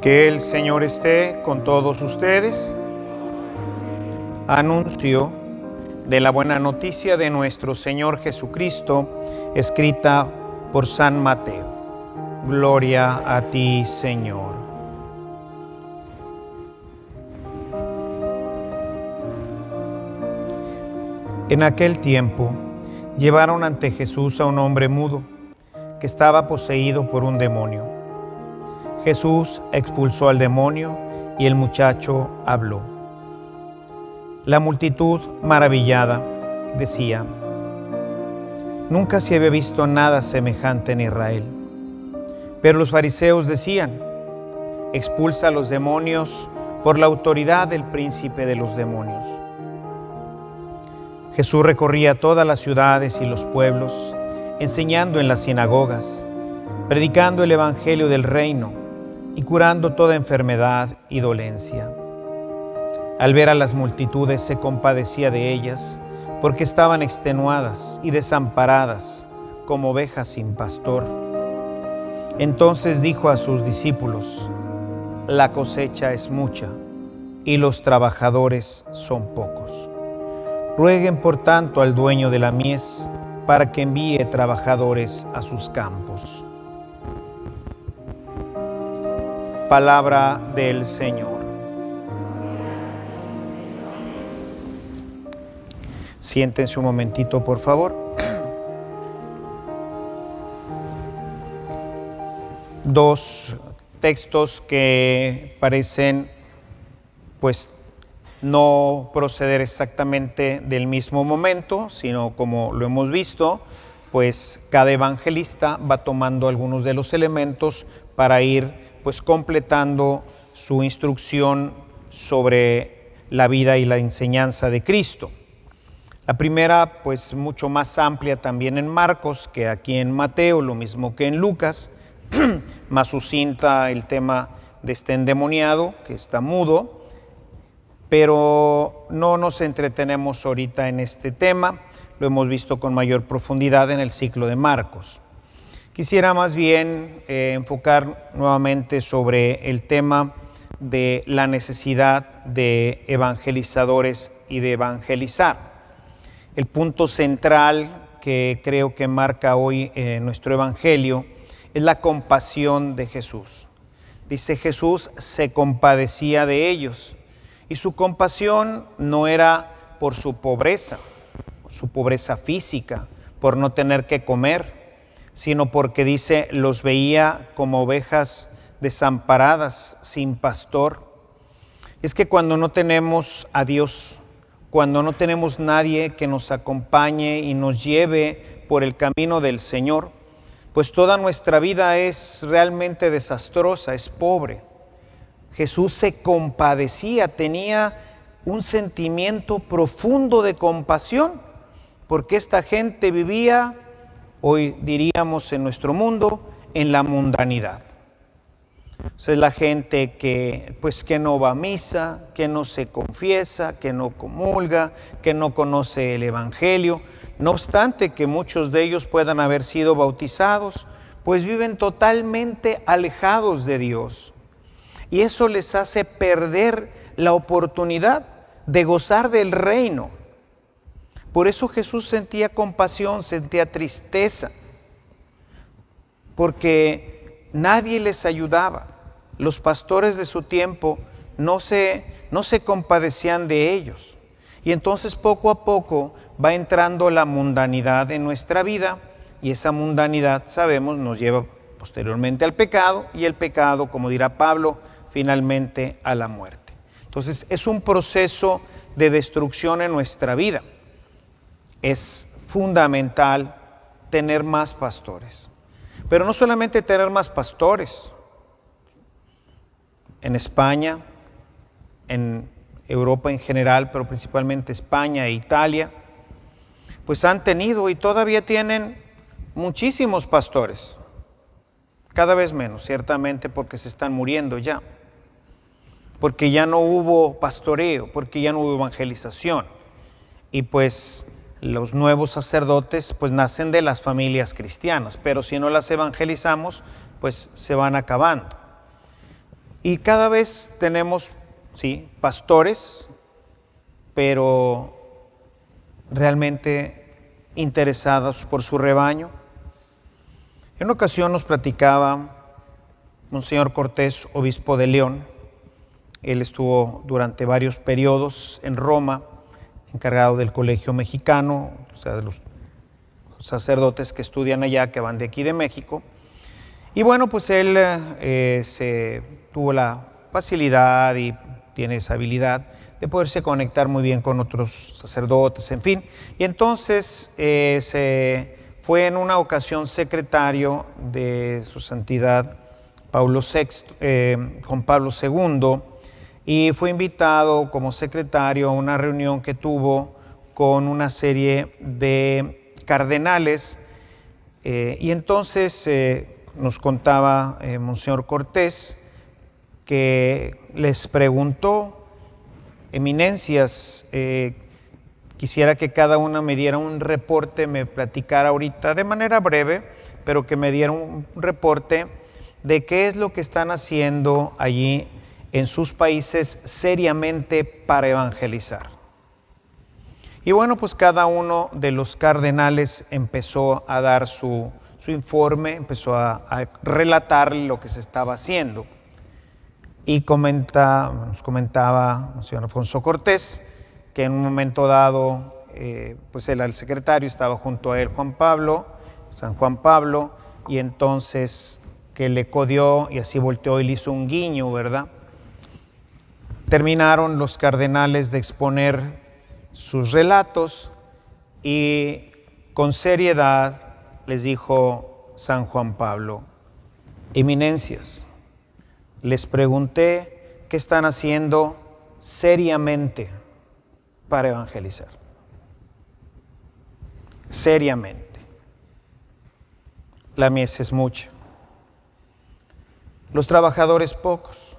Que el Señor esté con todos ustedes. Anuncio de la buena noticia de nuestro Señor Jesucristo, escrita por San Mateo. Gloria a ti, Señor. En aquel tiempo, llevaron ante Jesús a un hombre mudo, que estaba poseído por un demonio. Jesús expulsó al demonio y el muchacho habló. La multitud, maravillada, decía: nunca se había visto nada semejante en Israel. Pero los fariseos decían: expulsa a los demonios por la autoridad del príncipe de los demonios. Jesús recorría todas las ciudades y los pueblos, enseñando en las sinagogas, predicando el evangelio del reino y curando toda enfermedad y dolencia. Al ver a las multitudes se compadecía de ellas, porque estaban extenuadas y desamparadas como ovejas sin pastor. Entonces dijo a sus discípulos: la cosecha es mucha y los trabajadores son pocos. Rueguen por tanto al dueño de la mies para que envíe trabajadores a sus campos. Palabra del Señor. Siéntense un momentito, por favor. Dos textos que parecen, pues, no proceder exactamente del mismo momento, sino, como lo hemos visto, pues cada evangelista va tomando algunos de los elementos para ir pues completando su instrucción sobre la vida y la enseñanza de Cristo. La primera, pues mucho más amplia también en Marcos que aquí en Mateo, lo mismo que en Lucas, más sucinta el tema de este endemoniado que está mudo, pero no nos entretenemos ahorita en este tema, lo hemos visto con mayor profundidad en el ciclo de Marcos. Quisiera más bien enfocar nuevamente sobre el tema de la necesidad de evangelizadores y de evangelizar. El punto central que creo que marca hoy nuestro evangelio es la compasión de Jesús. Dice: Jesús se compadecía de ellos, y su compasión no era por su pobreza física, por no tener que comer, sino porque dice, los veía como ovejas desamparadas, sin pastor. Es que cuando no tenemos a Dios, cuando no tenemos nadie que nos acompañe y nos lleve por el camino del Señor, pues toda nuestra vida es realmente desastrosa, es pobre. Jesús se compadecía, tenía un sentimiento profundo de compasión, porque esta gente vivía, hoy diríamos en nuestro mundo, en la mundanidad. O sea, es la gente que no va a misa, que no se confiesa, que no comulga, que no conoce el evangelio. No obstante que muchos de ellos puedan haber sido bautizados, pues viven totalmente alejados de Dios. Y eso les hace perder la oportunidad de gozar del reino. Por eso Jesús sentía compasión, sentía tristeza, porque nadie les ayudaba. Los pastores de su tiempo no se compadecían de ellos. Y entonces poco a poco va entrando la mundanidad en nuestra vida, y esa mundanidad, sabemos, nos lleva posteriormente al pecado, y el pecado, como dirá Pablo, finalmente a la muerte. Entonces es un proceso de destrucción en nuestra vida. Es fundamental tener más pastores, pero no solamente tener más pastores. En España, en Europa en general, pero principalmente España e Italia, pues han tenido y todavía tienen muchísimos pastores, cada vez menos, ciertamente, porque se están muriendo ya, porque ya no hubo pastoreo, porque ya no hubo evangelización, y pues los nuevos sacerdotes pues nacen de las familias cristianas, pero si no las evangelizamos, pues se van acabando. Y cada vez tenemos, sí, pastores, pero realmente interesados por su rebaño. En una ocasión nos platicaba Monseñor Cortés, obispo de León. Él estuvo durante varios periodos en Roma, encargado del Colegio Mexicano, o sea, de los sacerdotes que estudian allá, que van de aquí de México. Y bueno, pues él tuvo la facilidad y tiene esa habilidad de poderse conectar muy bien con otros sacerdotes, en fin. Y entonces se fue en una ocasión secretario de su santidad Juan Pablo II, y fue invitado como secretario a una reunión que tuvo con una serie de cardenales, y entonces nos contaba Monseñor Cortés que les preguntó: eminencias, quisiera que cada una me diera un reporte, me platicara ahorita de manera breve, pero que me diera un reporte de qué es lo que están haciendo allí en sus países seriamente para evangelizar. Y bueno, pues cada uno de los cardenales empezó a dar su informe, empezó a relatar lo que se estaba haciendo. Y nos comentaba el señor Alfonso Cortés que en un momento dado, pues él, el secretario, estaba junto a él San Juan Pablo, y entonces que le codió y así volteó y le hizo un guiño, ¿verdad? Terminaron los cardenales de exponer sus relatos y con seriedad les dijo San Juan Pablo: eminencias, les pregunté qué están haciendo seriamente para evangelizar. Seriamente. La mies es mucha, los trabajadores pocos.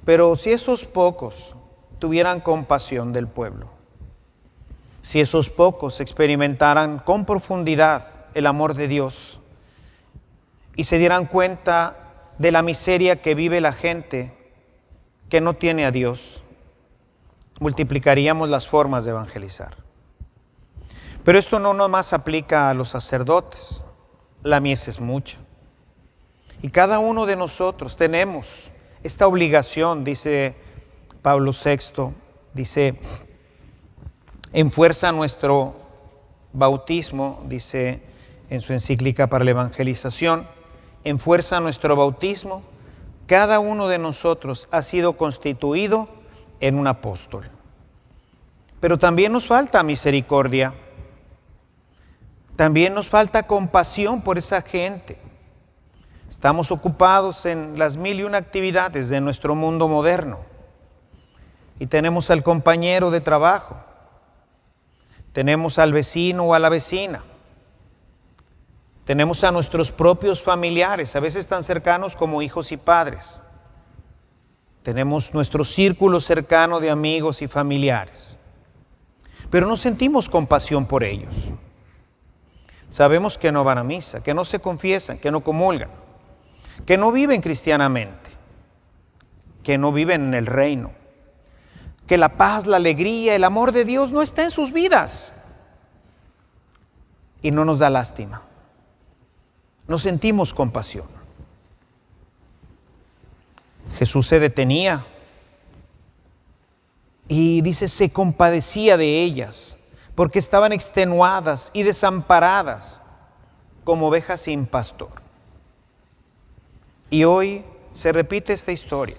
Pero si esos pocos tuvieran compasión del pueblo, si esos pocos experimentaran con profundidad el amor de Dios y se dieran cuenta de la miseria que vive la gente que no tiene a Dios, multiplicaríamos las formas de evangelizar. Pero esto no nomás aplica a los sacerdotes, la mies es mucha. Y cada uno de nosotros tenemos esta obligación, dice Pablo VI, dice: enfuerza nuestro bautismo, dice en su encíclica para la evangelización, enfuerza nuestro bautismo, cada uno de nosotros ha sido constituido en un apóstol. Pero también nos falta misericordia, también nos falta compasión por esa gente. Estamos ocupados en las 1001 actividades de nuestro mundo moderno y tenemos al compañero de trabajo, tenemos al vecino o a la vecina, tenemos a nuestros propios familiares, a veces tan cercanos como hijos y padres. Tenemos nuestro círculo cercano de amigos y familiares, pero no sentimos compasión por ellos. Sabemos que no van a misa, que no se confiesan, que no comulgan, que no viven cristianamente, que no viven en el reino, que la paz, la alegría, el amor de Dios no está en sus vidas. Y no nos da lástima, no sentimos compasión. Jesús se detenía y dice, se compadecía de ellas, porque estaban extenuadas y desamparadas como ovejas sin pastor. Y hoy se repite esta historia.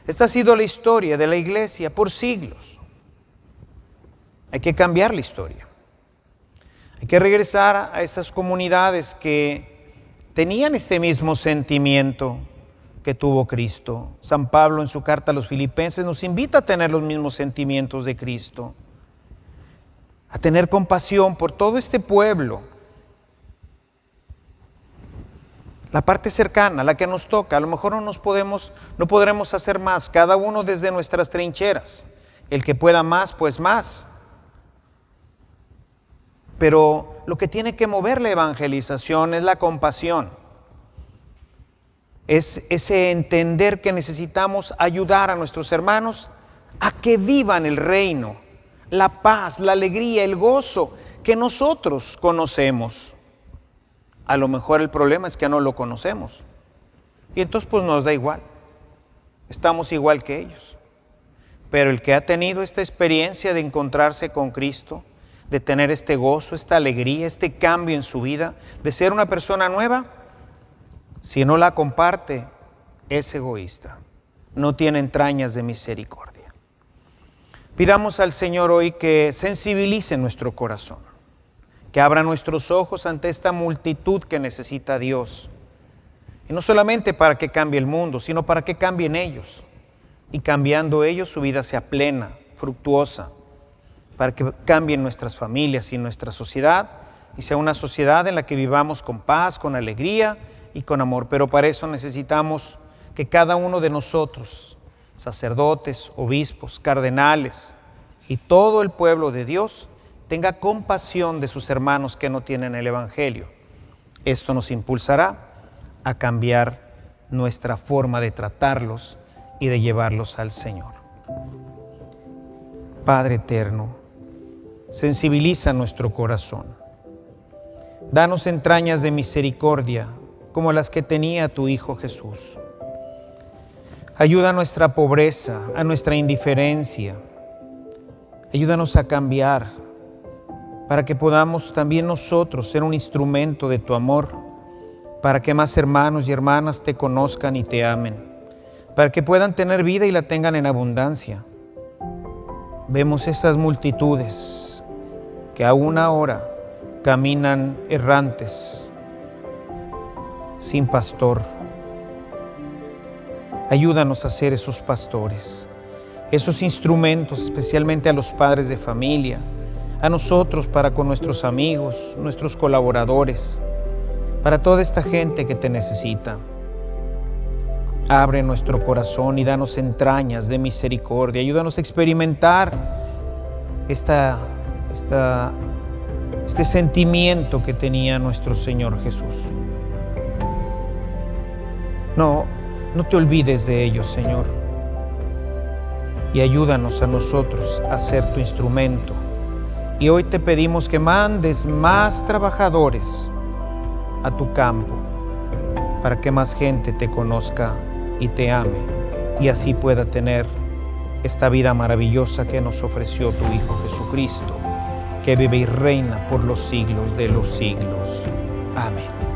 Esta ha sido la historia de la iglesia por siglos. Hay que cambiar la historia. Hay que regresar a esas comunidades que tenían este mismo sentimiento que tuvo Cristo. San Pablo en su carta a los Filipenses nos invita a tener los mismos sentimientos de Cristo, a tener compasión por todo este pueblo. La parte cercana, la que nos toca, a lo mejor no podremos hacer más, cada uno desde nuestras trincheras. El que pueda más, pues más. Pero lo que tiene que mover la evangelización es la compasión. Es ese entender que necesitamos ayudar a nuestros hermanos a que vivan el reino, la paz, la alegría, el gozo que nosotros conocemos. A lo mejor el problema es que no lo conocemos. Y entonces pues nos da igual. Estamos igual que ellos. Pero el que ha tenido esta experiencia de encontrarse con Cristo, de tener este gozo, esta alegría, este cambio en su vida, de ser una persona nueva, si no la comparte, es egoísta. No tiene entrañas de misericordia. Pidamos al Señor hoy que sensibilice nuestro corazón, que abra nuestros ojos ante esta multitud que necesita a Dios. Y no solamente para que cambie el mundo, sino para que cambien ellos. Y cambiando ellos, su vida sea plena, fructuosa, para que cambien nuestras familias y nuestra sociedad, y sea una sociedad en la que vivamos con paz, con alegría y con amor. Pero para eso necesitamos que cada uno de nosotros, sacerdotes, obispos, cardenales y todo el pueblo de Dios, tenga compasión de sus hermanos que no tienen el Evangelio. Esto nos impulsará a cambiar nuestra forma de tratarlos y de llevarlos al Señor. Padre eterno, sensibiliza nuestro corazón. Danos entrañas de misericordia como las que tenía tu Hijo Jesús. Ayuda a nuestra pobreza, a nuestra indiferencia. Ayúdanos a cambiar para que podamos también nosotros ser un instrumento de tu amor, para que más hermanos y hermanas te conozcan y te amen, para que puedan tener vida y la tengan en abundancia. Vemos esas multitudes que aún ahora caminan errantes, sin pastor. Ayúdanos a ser esos pastores, esos instrumentos, especialmente a los padres de familia, a nosotros para con nuestros amigos, nuestros colaboradores, para toda esta gente que te necesita. Abre nuestro corazón y danos entrañas de misericordia. Ayúdanos a experimentar este sentimiento que tenía nuestro Señor Jesús. No te olvides de ellos, Señor. Y ayúdanos a nosotros a ser tu instrumento. Y hoy te pedimos que mandes más trabajadores a tu campo para que más gente te conozca y te ame y así pueda tener esta vida maravillosa que nos ofreció tu Hijo Jesucristo, que vive y reina por los siglos de los siglos. Amén.